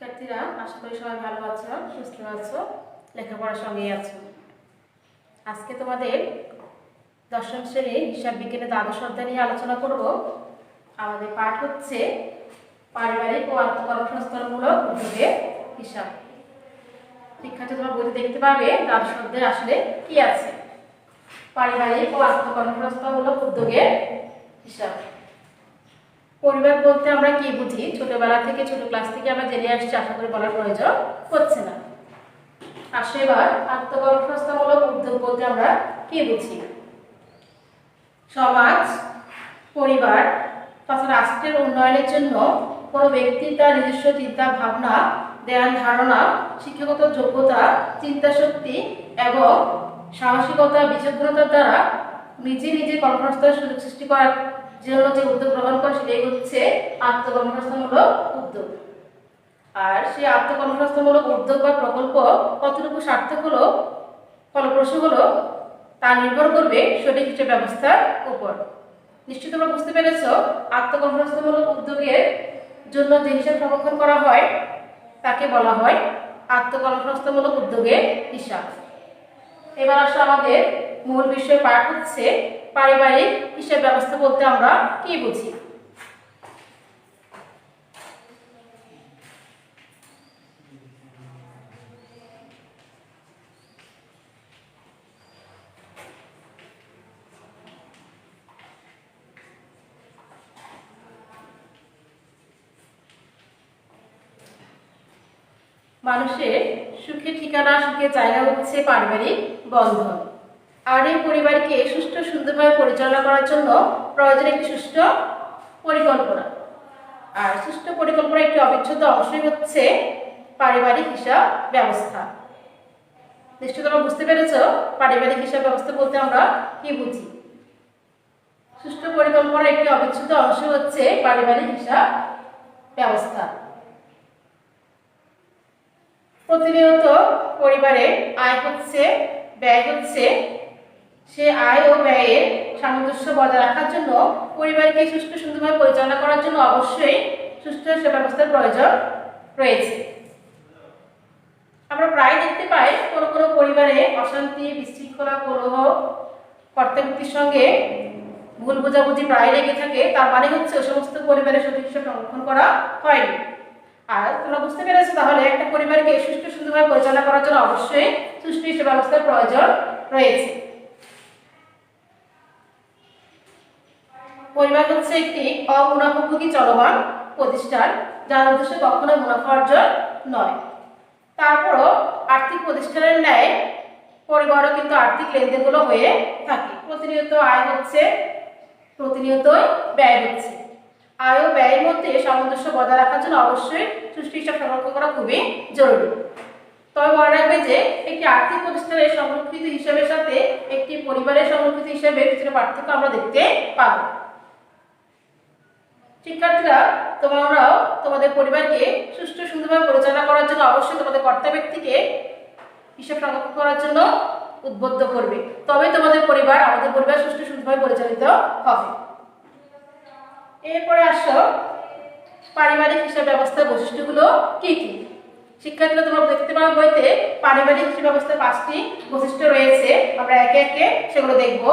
শিক্ষার্থীরা আশা করি সবাই ভালো আছো, সুস্থ আছো, লেখাপড়ার সঙ্গেই আছো। আজকে তোমাদের দশম শ্রেণীর হিসাব বিজ্ঞানের দ্বাদশ অধ্যায় নিয়ে আলোচনা করব। আমাদের পাঠ হচ্ছে পারিবারিক ও আত্মকর্মসংস্থানমূলক উদ্যোগের হিসাব। শিক্ষার্থী তোমরা বইতে দেখতে পাবে দ্বাদশ অধ্যায়ে আসলে কি আছে। পারিবারিক ও আত্মকর্মসংস্থানমূলক উদ্যোগের হিসাব। পরিবার বলতে আমরা কি বুঝি, ছোটবেলা থেকে ছোট ক্লাস থেকে আমরা জেনে আসছি, আশা করি বলার প্রয়োজন হচ্ছে না। আসলে এবার আত্মকর্মসংস্থানমূলক উদ্যোগ বলতে আমরা কি বুঝি। সমাজ, পরিবার তথা রাষ্ট্রের উন্নয়নের জন্য কোনো ব্যক্তি তার নিজস্ব চিন্তা ভাবনা, ধ্যান ধারণা, শিক্ষাগত যোগ্যতা, চিন্তা শক্তি এবং সাহসিকতা, বিচক্ষণতার দ্বারা নিজে নিজে কর্মসংস্থানের সুযোগ সৃষ্টি করার জন্য যে উদ্যোগ গ্রহণ করে সেটাই হচ্ছে আত্মকর্মসংস্থানমূলক উদ্যোগ। আর সেই আত্মকর্মসংস্থানমূলক উদ্যোগ বা প্রকল্প কতটুকু সার্থক হলো, ফলপ্রসূ হলো, তা নির্ভর করবে সঠিক হিসাব ব্যবস্থার উপর। নিশ্চয়ই তোমরা বুঝতে পেরেছ, আত্মকর্মসংস্থানমূলক উদ্যোগের জন্য যে হিসাব সংরক্ষণ করা হয় তাকে বলা হয় আত্মকর্মসংস্থানমূলক উদ্যোগের হিসাব। এবার আসলে আমাদের মূল বিষয় পাঠ হচ্ছে পারিবারিক হিসাব ব্যবস্থা বলতে আমরা কি বুঝি। মানুষের সুখের ঠিকানা, সুখের জায়গা হচ্ছে পারিবারিক বন্ধন। আর এই পরিবারকে সুষ্ঠু সুন্দরভাবে পরিচালনা করার জন্য প্রয়োজন একটি সুষ্ঠু পরিকল্পনা। আর সুষ্ঠু পরিকল্পনার একটি অবিচ্ছেদ্য অংশই হচ্ছে পারিবারিক হিসাব ব্যবস্থা। নিশ্চয়ই তোমরা বুঝতে পেরেছ পারিবারিক হিসাব ব্যবস্থা বলতে আমরা কি বুঝি। সুষ্ঠু পরিকল্পনার একটি অবিচ্ছেদ্য অংশ হচ্ছে পারিবারিক হিসাব ব্যবস্থা। প্রতিনিয়ত পরিবারে আয় হচ্ছে, ব্যয় হচ্ছে, সে আয় ও ব্যয়ের সামঞ্জস্য বজায় রাখার জন্য পরিবারকে সুষ্ঠু সুন্দরভাবে পরিচালনা করার জন্য অবশ্যই সুষ্ঠু হিসাব ব্যবস্থার প্রয়োজন রয়েছে। আমরা প্রায় দেখতে পাই কোনো কোনো পরিবারে অশান্তি, বিশৃঙ্খলা, কলহ, কর্তাবৃত্তির সঙ্গে ভুল বোঝাবুঝি প্রায় লেগে থাকে। তার মানে হচ্ছে ওই সমস্ত পরিবারের সঠিক হিসাব সংরক্ষণ করা হয়নি। আর তোমরা বুঝতে পেরেছো তাহলে একটা পরিবারকে সুষ্ঠু সুন্দরভাবে পরিচালনা করার জন্য অবশ্যই সুষ্ঠু হিসাব ব্যবস্থার প্রয়োজন রয়েছে। পরিবার হচ্ছে একটি অমুনাফাভোগী চলমান প্রতিষ্ঠান, যার উদ্দেশ্য কখনো মুনাফা অর্জন নয়। তারপরও আর্থিক প্রতিষ্ঠানের ন্যায় পরিবারও কিন্তু আর্থিক লেনদেনগুলো হয়ে থাকে। প্রতিনিয়ত আয় হচ্ছে, প্রতিনিয়তই ব্যয় হচ্ছে। আয় ও ব্যয়ের মধ্যে সামঞ্জস্য বজায় রাখার জন্য অবশ্যই সুষ্ঠু হিসাব সংরক্ষণ করা খুবই জরুরি। তবে মনে রাখবে যে একটি আর্থিক প্রতিষ্ঠানের সংরক্ষিত হিসাবের সাথে একটি পরিবারের সংরক্ষিত হিসাবের কিছুটা পার্থক্য আমরা দেখতে পাব। শিক্ষার্থীরা, তোমরাও তোমাদের পরিবারকে সুষ্ঠু সুন্দরভাবে পরিচালনা করার জন্য অবশ্যই তোমাদের কর্তা ব্যক্তিকে হিসাব সংরক্ষণ করার জন্য উদ্বুদ্ধ করবে। তবে তোমাদের পরিবার, আমাদের পরিবার সুষ্ঠু সুন্দরভাবে পরিচালিত হবে। এরপরে আসো পারিবারিক হিসাব ব্যবস্থার বৈশিষ্ট্যগুলো কি কি। শিক্ষার্থীরা তোমরা দেখতে পাবে বইতে পারিবারিক হিসাব ব্যবস্থার 5টি বৈশিষ্ট্য রয়েছে। আমরা একে একে সেগুলো দেখব।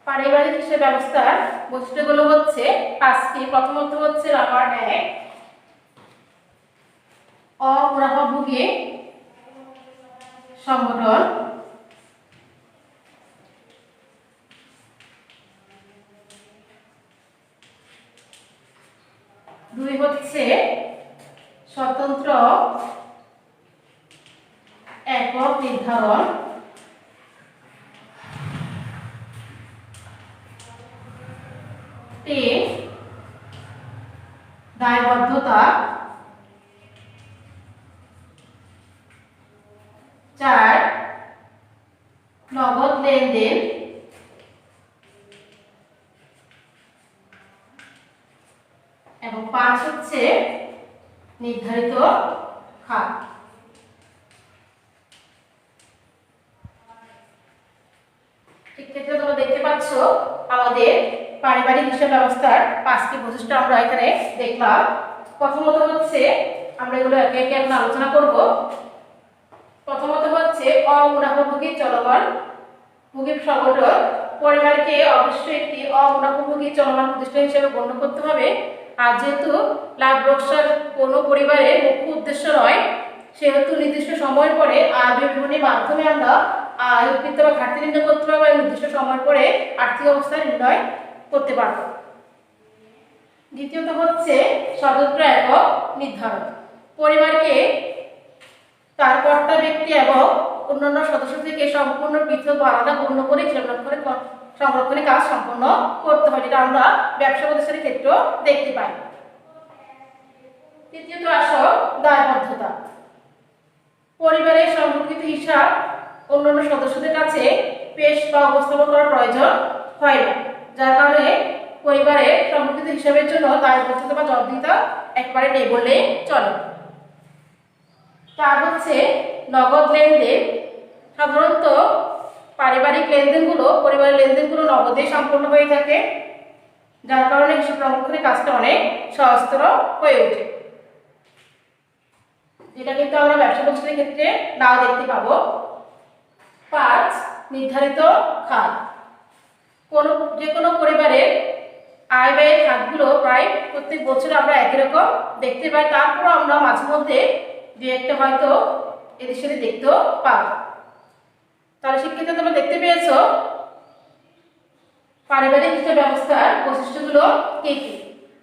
পারিবারিক হিসাব ব্যবস্থার বৈশিষ্ট্যগুলো হচ্ছে 5টি। প্রথমত হচ্ছে নাম্বার 1, অমুনাফাভোগী সংগঠন। 2 হচ্ছে স্বতন্ত্র একক নির্ধারণ। 3 দায়বদ্ধতা। 4 নগদ লেনদেন। নির্ধারিত খাত। সেক্ষেত্রে তোমরা দেখতে পাচ্ছ আমাদের পারিবারিক হিসাব ব্যবস্থার 5টি বৈশিষ্ট্য আমরা এখানে দেখলাম। প্রথমত হচ্ছে আমরা এগুলো একে একে এখন আলোচনা করব। প্রথমত হচ্ছে অমুনাফাভোগী চলমান ভোগী সংগঠন। পরিবারকে অবশ্যই একটি অমুনাফাভোগী চলমান প্রতিষ্ঠান হিসেবে গণ্য করতে হবে। আর যেহেতু লাভ লোকসান কোনো পরিবারের মুখ্য উদ্দেশ্য নয়, সেহেতু নির্দিষ্ট সময় পরে আয় বিবরণীর মাধ্যমে আমরা আয় উৎপত্তি বা ঘাটতি নির্ণয় করতে পারবো এবং নির্দিষ্ট সময় পরে আর্থিক অবস্থা নির্ণয় করতে পারবো। দ্বিতীয়ত হচ্ছে স্বতন্ত্র একক নির্ধারণ। পরিবারকে তার কর্তা ব্যক্তি এবং অন্যান্য সদস্য থেকে সম্পূর্ণ পৃথক বা আলাদা গণ্য করে হিসাব সংরক্ষণের কাজ সম্পন্ন করতে হয়, যেটা আমরা ব্যবসা প্রতিষ্ঠানের ক্ষেত্রেও দেখতে পাই। তৃতীয়ত আসো দায়বদ্ধতা। পরিবারের সংরক্ষিত হিসাব অন্যান্য সদস্যদের কাছে পেশ বা উপস্থাপন করার প্রয়োজন হয় না, যার কারণে পরিবারের সংরক্ষিত হিসাবের জন্য দায়বদ্ধতা বা জবাবদিহিতা একবারে নেই বললেই চলে। তার হচ্ছে নগদ লেনদেন। সাধারণত পারিবারিক লেনদেনগুলো পরিবারের লেনদেনগুলো নগদে সম্পন্ন হয়ে থাকে, যার কারণে হিসাব সংরক্ষণের কাজটা অনেক সহজতর হয়ে ওঠে, যেটা কিন্তু আমরা ব্যবসা প্রতিষ্ঠানের ক্ষেত্রে নাও দেখতে পাবো। 5 নির্ধারিত খাত। যে কোনো পরিবারের আয় ব্যয়ের খাতগুলো প্রায় প্রত্যেক বছর আমরা একই রকম দেখতে পাই, তারপরও আমরা মাঝে মধ্যে দু একটা হয়তো এদের সাথে দেখতেও পাবো। তাহলে শিক্ষিত তোমরা দেখতে পেয়েছো পারিবারিক হিসাব ব্যবস্থার বৈশিষ্ট্যগুলো কি কি।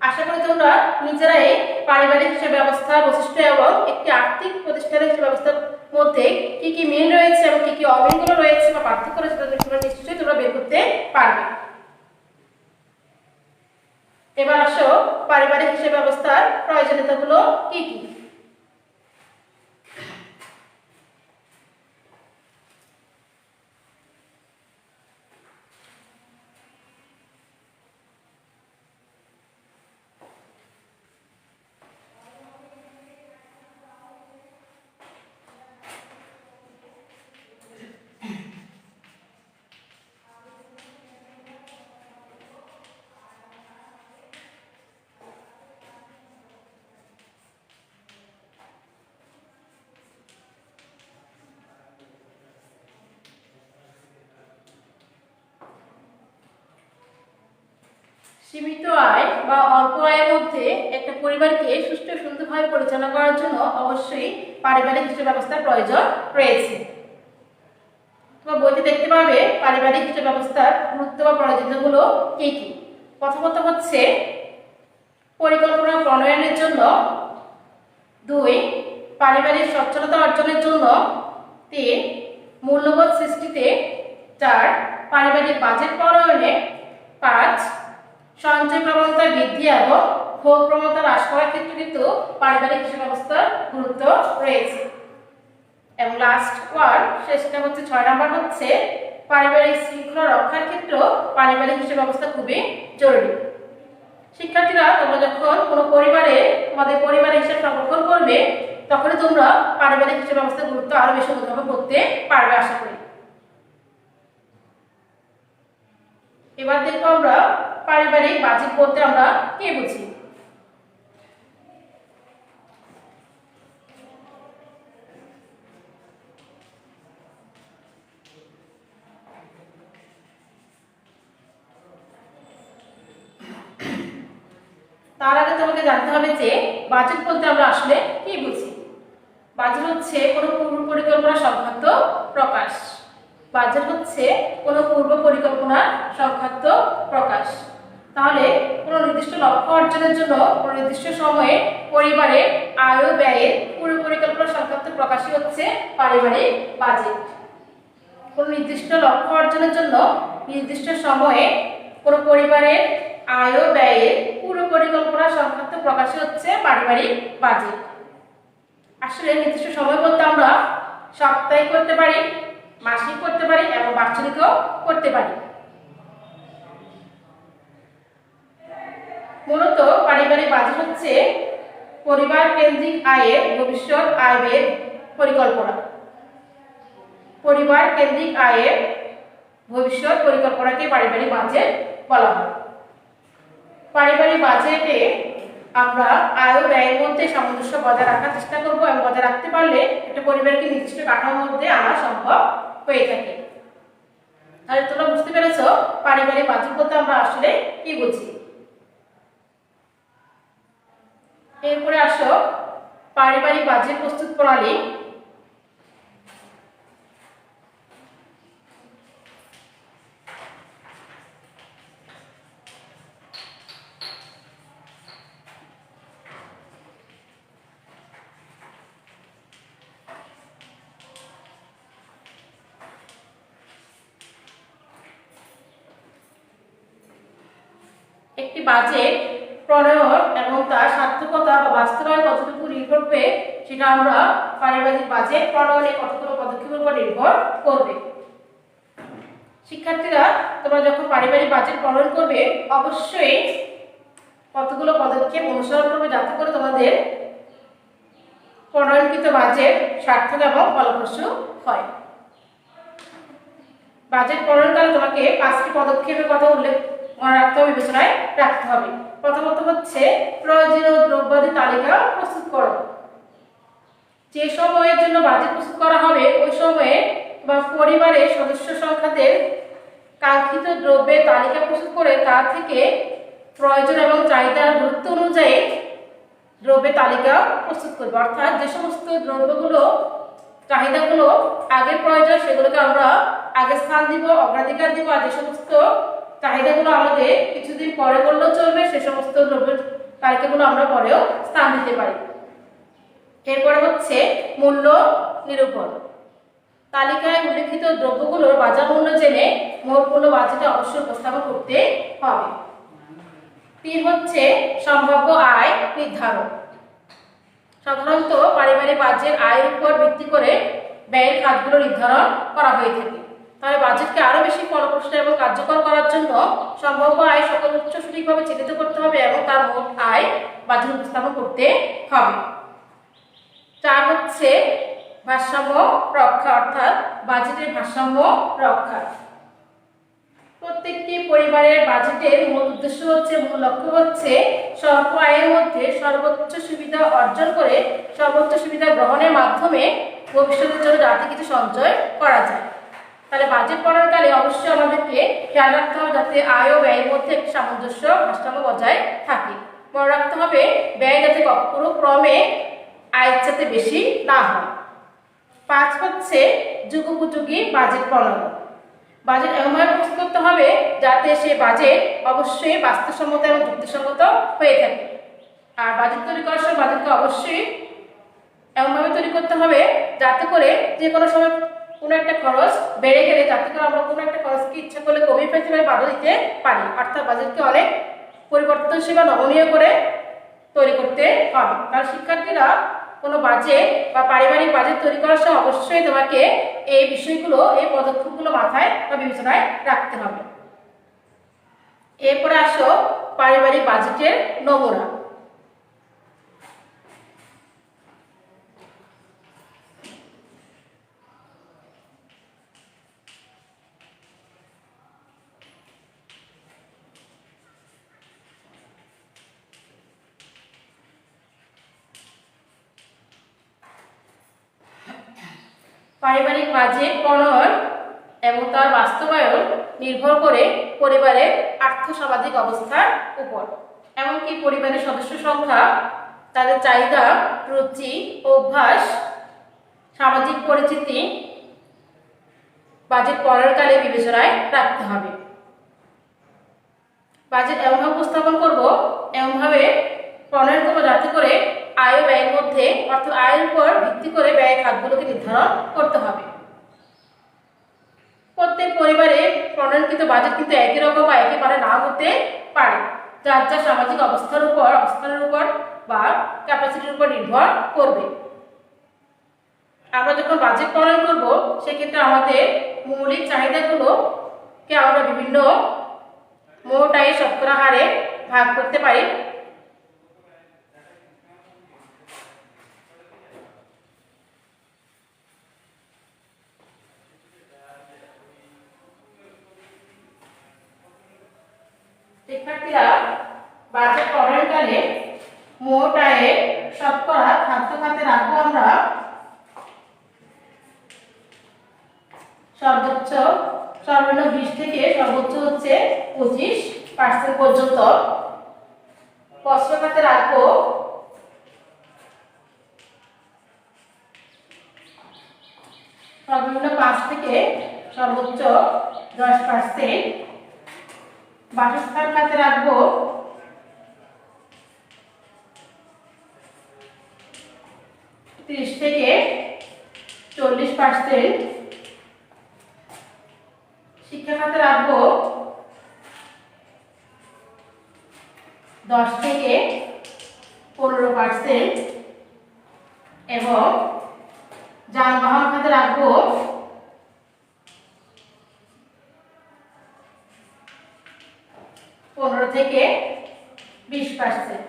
আশা করি তোমরা নিজেরাই পারিবারিক হিসাব ব্যবস্থার বৈশিষ্ট্য এবং একটি আর্থিক প্রতিষ্ঠানের হিসাব ব্যবস্থার মধ্যে কি কি মিল রয়েছে এবং কি কি অমিলগুলো রয়েছে বা পার্থক্য রয়েছে তোমরা নিশ্চয়ই তোমরা বের করতে পারবে। এবার আসো পারিবারিক হিসাব ব্যবস্থার প্রয়োজনীয়তাগুলো কি কি। সীমিত আয় বা অল্প আয়ের মধ্যে একটা পরিবারকে সুষ্ঠু সুন্দরভাবে পরিচালনা করার জন্য অবশ্যই পারিবারিক হিসাব ব্যবস্থার প্রয়োজন রয়েছে। তোমরা বইতে দেখতে পাবে পারিবারিক হিসাব ব্যবস্থার গুরুত্ব বা প্রয়োজনীয়তাগুলো কি কি। প্রথমত হচ্ছে পরিকল্পনা প্রণয়নের জন্য, 2 পারিবারিক সচ্ছলতা অর্জনের জন্য, 3 মূল্যবোধ সৃষ্টিতে, 4 পারিবারিক বাজেট প্রণয়নে, 5 সঞ্চয় প্রবণতা বৃদ্ধি এবং ভোগ প্রবণতা হ্রাস করার ক্ষেত্রে কিন্তু পারিবারিক হিসাব ব্যবস্থার গুরুত্ব রয়েছে। এবং লাস্ট ওয়ান সেটা হচ্ছে 6 নম্বর হচ্ছে পারিবারিক শৃঙ্খলা রক্ষার ক্ষেত্রেও পারিবারিক হিসাব ব্যবস্থা খুবই জরুরি। শিক্ষার্থীরা তোমরা যখন কোনো পরিবারে তোমাদের পরিবারের হিসাব সংরক্ষণ করবে তখনই তোমরা পারিবারিক হিসাব ব্যবস্থার গুরুত্ব আরো বেশি অনুধাবন করতে পারবে আশা করি। এবার দেখবো আমরা পারিবারিক বাজেট বলতে আমরা কি বুঝি। তার আগে তোমাকে জানতে হবে যে বাজেট বলতে আমরা আসলে কি বুঝি। বাজেট হচ্ছে কোনো পূর্ব পরিকল্পনা সংক্রান্ত প্রকাশ। বাজেট হচ্ছে কোনো পূর্ব পরিকল্পনা সংক্রান্ত প্রকাশ। তাহলে কোনো নির্দিষ্ট লক্ষ্য অর্জনের জন্য কোনো নির্দিষ্ট সময়ে পরিবারের আয় ও ব্যয়ের পূর্ব পরিকল্পনা সংক্রান্ত প্রকাশই হচ্ছে পারিবারিক বাজেট। কোনো নির্দিষ্ট লক্ষ্য অর্জনের জন্য নির্দিষ্ট সময়ে কোনো পরিবারের আয় ও ব্যয়ের পূর্ব পরিকল্পনা সংক্রান্ত প্রকাশই হচ্ছে পারিবারিক বাজেট। আসলে নির্দিষ্ট সময় বলতে আমরা সাপ্তাহিক করতে পারি, মাসিক করতে পারি এবং বাৎসরিকও করতে পারি। মূলত পারিবারিক বাজেট হচ্ছে পরিবার কেন্দ্রিক আয়ের ভবিষ্যৎ আয় ব্যয় পরিকল্পনা। পরিবার কেন্দ্রিক আয়ের ভবিষ্যৎ পরিকল্পনাকে পারিবারিক বাজেট বলা হয়। পারিবারিক বাজেটে আমরা আয় ও ব্যয়ের মধ্যে সামঞ্জস্য বজায় রাখার চেষ্টা করব এবং বজায় রাখতে পারলে একটা পরিবারকে নির্দিষ্ট কাঠামোর মধ্যে আনা সম্ভব হয়ে থাকে। তাহলে তোমরা বুঝতে পেরেছো পারিবারিক বাজেট বলতে আমরা আসলে কি বুঝি। এরপরে আসো পারিবারিক বাজেট প্রস্তুত প্রণালী। একটি বাজেট প্রণয়ন এবং তার সার্থকতা বা বাস্তবায়ন কতটুকু নির্ভর করবে সেটা আমরা পারিবারিক বাজেট প্রণয়নে কতগুলো পদক্ষেপের উপর নির্ভর করবে। শিক্ষার্থীরা তোমরা যখন পারিবারিক বাজেট প্রণয়ন করবে অবশ্যই কতগুলো পদক্ষেপ অনুসরণ করবে যাতে করে তোমাদের প্রণয়নকৃত বাজেট সার্থক এবং ফলপ্রসূ হয়। বাজেট প্রণয়নকালে তোমাকে 5টি পদক্ষেপের কথা উল্লেখ মনে রাখতে হবে, বিবেচনায় রাখতে হবে। প্রথমত হচ্ছে প্রয়োজনীয় দ্রব্যাদি তালিকা প্রস্তুত করো। যে সময়ের জন্য বাজেট প্রস্তুত করা হবে ওই সময়ে বা পরিবারের সদস্য সংখ্যাদের কাঙ্ক্ষিত দ্রব্যের তালিকা প্রস্তুত করে তা থেকে প্রয়োজন এবং চাহিদার গুরুত্ব অনুযায়ী দ্রব্যের তালিকা প্রস্তুত করবে। অর্থাৎ যে সমস্ত দ্রব্যগুলো চাহিদাগুলো আগে প্রয়োজন সেগুলোকে আমরা আগে স্থান দিব, অগ্রাধিকার দিব, আর যে সমস্ত চাহিদাগুলো আমাদের কিছুদিন পরে করলেও চলবে সে সমস্ত দ্রব্যের তালিকাগুলো আমরা পরেও স্থান দিতে পারি। এরপরে হচ্ছে মূল্য নিরূপণ। তালিকায় উল্লেখিত দ্রব্যগুলোর বাজার মূল্য জেনে মোট মূল্য বাজেটে অবশ্যই উপস্থাপন করতে হবে। 3 হচ্ছে সম্ভাব্য আয় নির্ধারণ। সাধারণত পারিবারিক বাজেট আয়ের উপর ভিত্তি করে ব্যয়ের খাতগুলো নির্ধারণ করা হয়ে থাকে। তাহলে বাজেটকে আরো বেশি ফলপ্রসূ এবং কার্যকর করার জন্য সম্ভাব্য আয় সকল উৎস সঠিকভাবে চিহ্নিত করতে হবে এবং তার মোট আয় বাজেট উপস্থাপন করতে হবে। 4 হচ্ছে ভারসাম্য রক্ষা, অর্থাৎ বাজেটের ভারসাম্য রক্ষা। প্রত্যেকটি পরিবারের বাজেটের মূল উদ্দেশ্য হচ্ছে, মূল লক্ষ্য হচ্ছে স্বল্প আয়ের মধ্যে সর্বোচ্চ সুবিধা অর্জন করে সর্বোচ্চ সুবিধা গ্রহণের মাধ্যমে ভবিষ্যতের জন্য যাতে কিছু সঞ্চয় করা যায়। তাহলে বাজেট প্রণয়নকালে অবশ্যই আমাদেরকে খেয়াল রাখতে হবে যাতে আয় ও ব্যয়ের মধ্যে একটি সামঞ্জস্য ভারসাম্য বজায় থাকে। মনে রাখতে হবে ব্যয় যাতে কোনো ক্রমে আয়ের চাইতে বেশি না হয়। 5 হচ্ছে যুগোপযোগী বাজেট প্রণয়ন। বাজেট এমনভাবে প্রস্তুত করতে হবে যাতে সে বাজেট অবশ্যই বাস্তবসম্মত এবং যুক্তিসঙ্গত হয়ে থাকে। আর বাজেট তৈরি করার সময় বাজেটকে অবশ্যই এমনভাবে তৈরি করতে হবে যাতে করে যে কোনো সময় কোনো একটা খরচ বেড়ে গেলে যাতে করে আমরা কোনো একটা খরচকে ইচ্ছা করলে কমিয়ে ফেলতে পারি, বাধা দিতে পারি। অর্থাৎ বাজেটকে অনেক পরিবর্তনশীল বা নমনীয় করে তৈরি করতে হবে। কারণ শিক্ষার্থীরা কোনো বাজেট বা পারিবারিক বাজেট তৈরি করার সময় অবশ্যই তোমাকে এই বিষয়গুলো, এই পদক্ষেপগুলো মাথায় বা বিবেচনায় রাখতে হবে। এরপরে আসো পারিবারিক বাজেটের নমুনা। পারিবারিক বাজেট প্রণয়ন এবং তার বাস্তবায়ন নির্ভর করে পরিবারের আর্থসামাজিক অবস্থার উপর, এমনকি পরিবারের সদস্য সংখ্যা, তাদের চাহিদা, রুচি, অভ্যাস, সামাজিক পরিচিতি বাজেট প্রণয়নকালে বিবেচনায় রাখতে হবে। বাজেট এমনভাবে উপস্থাপন করব, এমনভাবে প্রণয়ন করবো যাতে করে আয় ও ব্যয়ের মধ্যে, অর্থাৎ আয়ের উপর ভিত্তি করে ব্যয়ের খাতগুলোকে নির্ধারণ করতে হবে। প্রত্যেক পরিবারে প্রণয়নকৃত বাজেট কিন্তু একই রকম বা একেবারে না হতে পারে, যার যার সামাজিক অবস্থানের উপর বা ক্যাপাসিটির উপর নির্ভর করবে। আমরা যখন বাজেট প্রণয়ন করব সেক্ষেত্রে আমাদের মৌলিক চাহিদাগুলোকে আমরা বিভিন্ন মোট আয়ের শতকরা হারে ভাগ করতে পারি। শিক্ষার্থীরা বাজেট প্রণয়নকালে মোট আয়ের শতকরা খাদ্য খাতে রাখবো আমরা সর্বোচ্চ সর্বনিম্ন 20 থেকে সর্বোচ্চ হচ্ছে 25% পর্যন্ত। বস্ত্র খাতে রাখবো সর্বনিম্ন 5 থেকে সর্বোচ্চ 10%। বাসস্থান খাতে রাখবো 30 থেকে 40%। শিক্ষা খাতে রাখবো 10 থেকে 15% এবং যানবাহন খাতে রাখবো 15 থেকে 20%।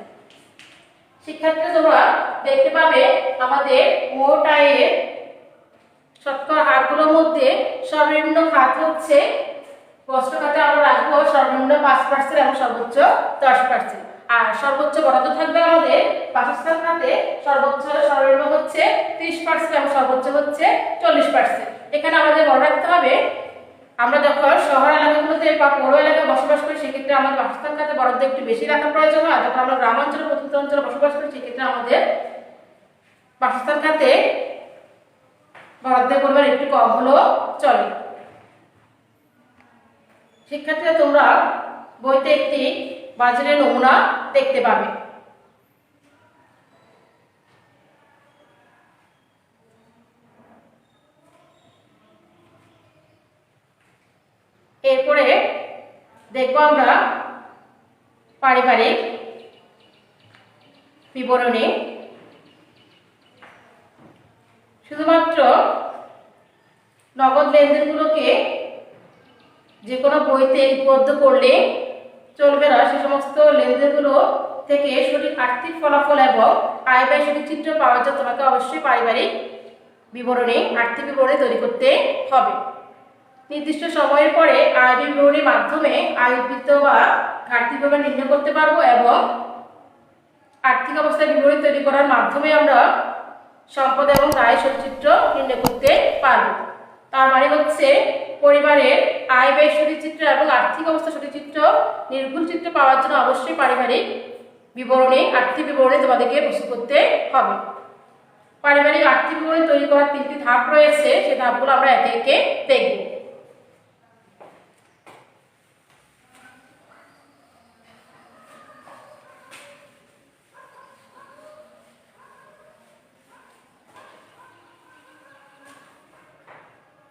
শিক্ষার্থীরা তোমরা দেখতে পাবে আমাদের মোট আয়ের শতকরা হারগুলোর মধ্যে সর্বনিম্ন খাত হচ্ছে বস্ত্র খাতে আমরা রাখবো সর্বনিম্ন 5% এবং সর্বোচ্চ 10%। আর সর্বোচ্চ বরাদ্দ থাকবে আমাদের বাসস্থান খাতে সর্বনিম্ন হচ্ছে 30% এবং সর্বোচ্চ হচ্ছে 40%। এখানে আমাদের মনে রাখতে হবে আমরা যখন শহর এলাকাগুলোতে বা পৌর এলাকায় বসবাস করি সেক্ষেত্রে আমাদের বাসস্থান খাতে বরাদ্দ একটু বেশি রাখা প্রয়োজন হয়। যখন আমরা গ্রামাঞ্চলে প্রত্যন্ত অঞ্চলে বসবাস করি সেক্ষেত্রে আমাদের বাসস্থান খাতে বরাদ্দের পরিমাণ একটু কম হলেও চলে। শিক্ষার্থীরা তোমরা বইতে একটি বাজারের নমুনা দেখতে পাবে। এরপরে দেখবো আমরা পারিবারিক বিবরণী। শুধুমাত্র নগদ লেনদেনগুলোকে যে কোনো বইতে লিপিবদ্ধ করলে চলবে না। সে সমস্ত লেনদেনগুলো থেকে সঠিক আর্থিক ফলাফল এবং আয় ব্যয় সঠিক চিত্র পাওয়ার জন্য তোমাকে অবশ্যই পারিবারিক বিবরণী আর্থিক বিবরণী তৈরি করতে হবে। নির্দিষ্ট সময়ের পরে আয় বিবরণীর মাধ্যমে আয় উদ্বৃত্ত বা ঘাটতি বিবরণ নির্ণয় করতে পারবো এবং আর্থিক অবস্থার বিবরণী তৈরি করার মাধ্যমে আমরা সম্পদ এবং আয় সচিত্র নির্ণয় করতে পারবো। তার মানে হচ্ছে পরিবারের আয় ব্যয় সঠিক চিত্র এবং আর্থিক অবস্থা সঠিক চিত্র নির্ভুল চিত্র পাওয়ার জন্য অবশ্যই পারিবারিক বিবরণী আর্থিক বিবরণী তোমাদেরকে প্রস্তুত করতে হবে। পারিবারিক আর্থিক বিবরণী তৈরি করার 3টি ধাপ রয়েছে, সেই ধাপগুলো আমরা একে একে দেখব।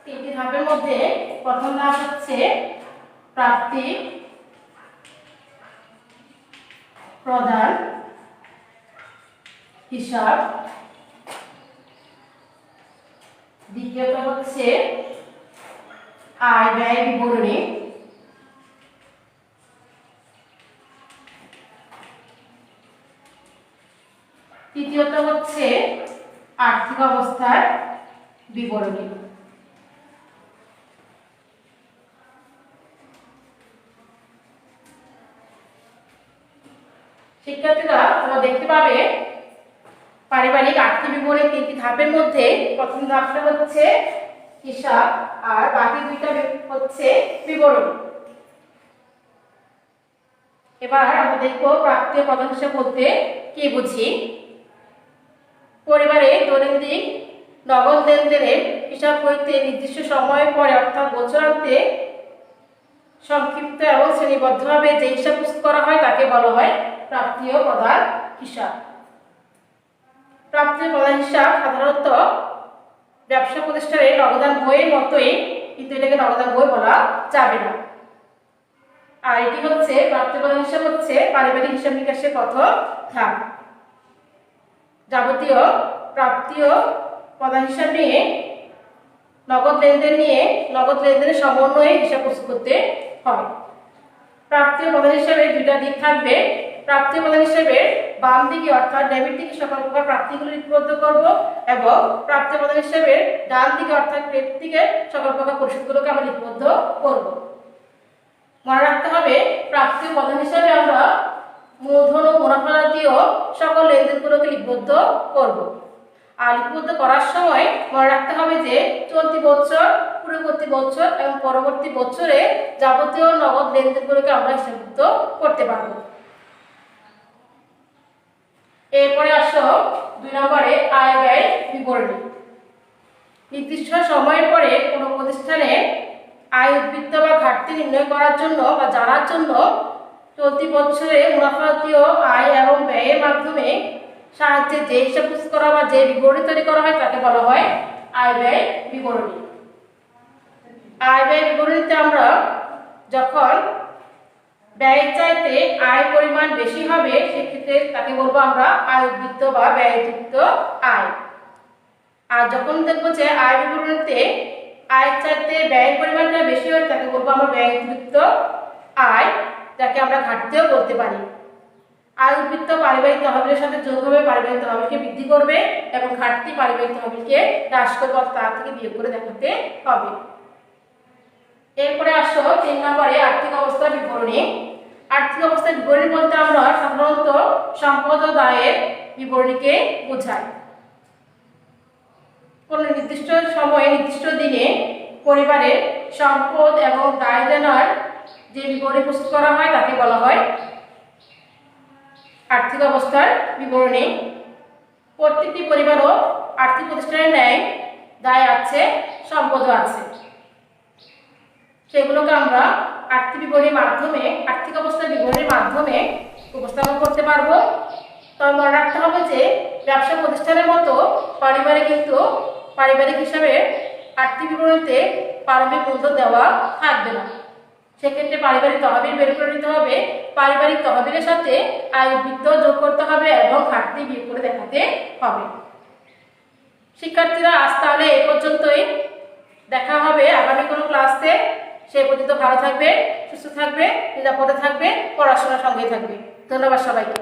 তিনটি ধাপের মধ্যে প্রথম ধাপ হচ্ছে প্রাপ্তি প্রদান হিসাব, দ্বিতীয়টা হচ্ছে আয় ব্যয় বিবরণী, তৃতীয়ত হচ্ছে আর্থিক অবস্থার বিবরণী। শিক্ষার্থীরা তোমরা দেখতে পাবে পারিবারিক আর্থিক বিবরণী 3টি ধাপের মধ্যে প্রথম ধাপটা হচ্ছে হিসাব আর বাকি দুইটা হচ্ছে বিবরণী। এবার আমরা দেখবো প্রাপ্তি প্রদান হিসাব বলতে কি বুঝি। পরিবারে দৈনন্দিন নগদ লেনদেনের হিসাব হইতে নির্দিষ্ট সময়ের পরে অর্থাৎ বছরান্তে সংক্ষিপ্ত এবং শ্রেণীবদ্ধভাবে যে হিসাব প্রস্তুত করা হয় তাকে বলা হয় প্রাপ্তি ও প্রদান হিসাব। প্রাপ্তি ও প্রদান হিসাব সাধারণত ব্যবসা প্রতিষ্ঠানের নগদান বইয়ের মতোই, কিন্তু এটাকে নগদান বই বলা যাবে না। আর এটি হচ্ছে প্রাপ্তি প্রদান হিসাব হচ্ছে পারিবারিক হিসাব নিকাশের প্রথম ধাপ। যাবতীয় প্রাপ্তি ও প্রদান হিসাব নিয়ে নগদ লেনদেনের সমন্বয়ে হিসাব প্রস্তুত করতে হবে। প্রাপ্তি ও প্রদান হিসাবের দুইটা দিক থাকবে। প্রাপ্তি ও প্রদান হিসাবের বাম দিকে অর্থাৎ ডেবিট দিকে সকল প্রকার প্রাপ্তিগুলো লিপিবদ্ধ করব এবং প্রাপ্তি ও প্রদান হিসাবের ডান দিকে অর্থাৎ ক্রেডিট দিকে সকল প্রকার পরিশোধগুলোকে আমরা লিপিবদ্ধ করব। মনে রাখতে হবে প্রাপ্তি উপাদান হিসাবে আমরা মূলধন ও মুনাফা জাতীয় সকল লেনদেনগুলোকে লিপিবদ্ধ করব। আর লিপিবদ্ধ করার সময় মনে রাখতে হবে যে চলতি বছর, পূর্ববর্তী বছর এবং পরবর্তী বছরে যাবতীয় নগদ লেনদেনগুলোকে আমরা হিসাবভুক্ত করতে পারব। এরপরে আসো 2 নম্বরে আয় ব্যয় বিবরণী। নির্দিষ্ট সময়ের পরে কোনো প্রতিষ্ঠানে আয় উদ্বৃত্ত বা ঘাটতি নির্ণয় করার জন্য বা জানার জন্য চলতি বছরে মুনাফাজাতীয় আয় এবং ব্যয়ের মাধ্যমে সাহায্যে যে হিসাব প্রস্তুত করা বা যে বিবরণী তৈরি করা হয় তাকে বলা হয় আয় ব্যয় বিবরণী। আয় ব্যয় বিবরণীতে আমরা যখন ব্যয়ের চাইতে আয় পরিমাণ বেশি হবে সেক্ষেত্রে তাকে বলবো আমরা আয় উদ্বৃত্ত বা ব্যয় উদ্বৃত্ত আয়। আর যখন দেখবো যে আয় বিবরণীতে আয়ের চাইতে ব্যয়ের পরিমাণটা বেশি হয় তাকে বলবো আমরা ব্যয় উদ্বৃত্ত আয়, যাকে আমরা ঘাটতিও বলতে পারি। আয় উদ্বৃত্ত পারিবারিক তহবিলের সাথে যোগ হবে পারিবারিক তহবিলকে বৃদ্ধি করবে এবং ঘাটতি পারিবারিক তহবিলকে হ্রাস করবে, তার থেকে বিয়োগ করে দেখাতে হবে। এরপরে আসো 3 নম্বরে আর্থিক অবস্থার বিবরণী। আর্থিক অবস্থার বিবরণী বলতে আমরা সাধারণত সম্পদ ও দায়ের বিবরণীকে বোঝাই। কোন নির্দিষ্ট সময়ে নির্দিষ্ট দিনে পরিবারের সম্পদ এবং দায় দেনার যে বিবরণী প্রস্তুত করা হয় তাকে বলা হয় আর্থিক অবস্থার বিবরণী। প্রত্যেকটি পরিবারও আর্থিক প্রতিষ্ঠানের ন্যায় দায় আছে, সম্পদও আছে, সেগুলোকে আমরা আর্থিক বিবরণীর মাধ্যমে, আর্থিক অবস্থার বিবরণীর মাধ্যমে উপস্থাপন করতে পারবো। তবে মনে রাখতে হবে যে ব্যবসা প্রতিষ্ঠানের মতো পারিবারিক হিসাবে আর্থিক বিবরণীতে প্রারম্ভিক মূলধন দেওয়া থাকবে না। সেক্ষেত্রে পারিবারিক তহবিল বের করে নিতে হবে, পারিবারিক তহবিলের সাথে আয় উদ্বৃত্ত যোগ করতে হবে এবং ঘাটতি বিয়োগ করে দেখাতে হবে। শিক্ষার্থীরা আজ তাহলে এই পর্যন্তই, দেখা হবে আগামী কোনো ক্লাসে। সে পর্যন্ত ভালো থাকবে, সুস্থ থাকবে, নিরাপদে থাকবে, পড়াশোনার সঙ্গে থাকবে। ধন্যবাদ সবাইকে।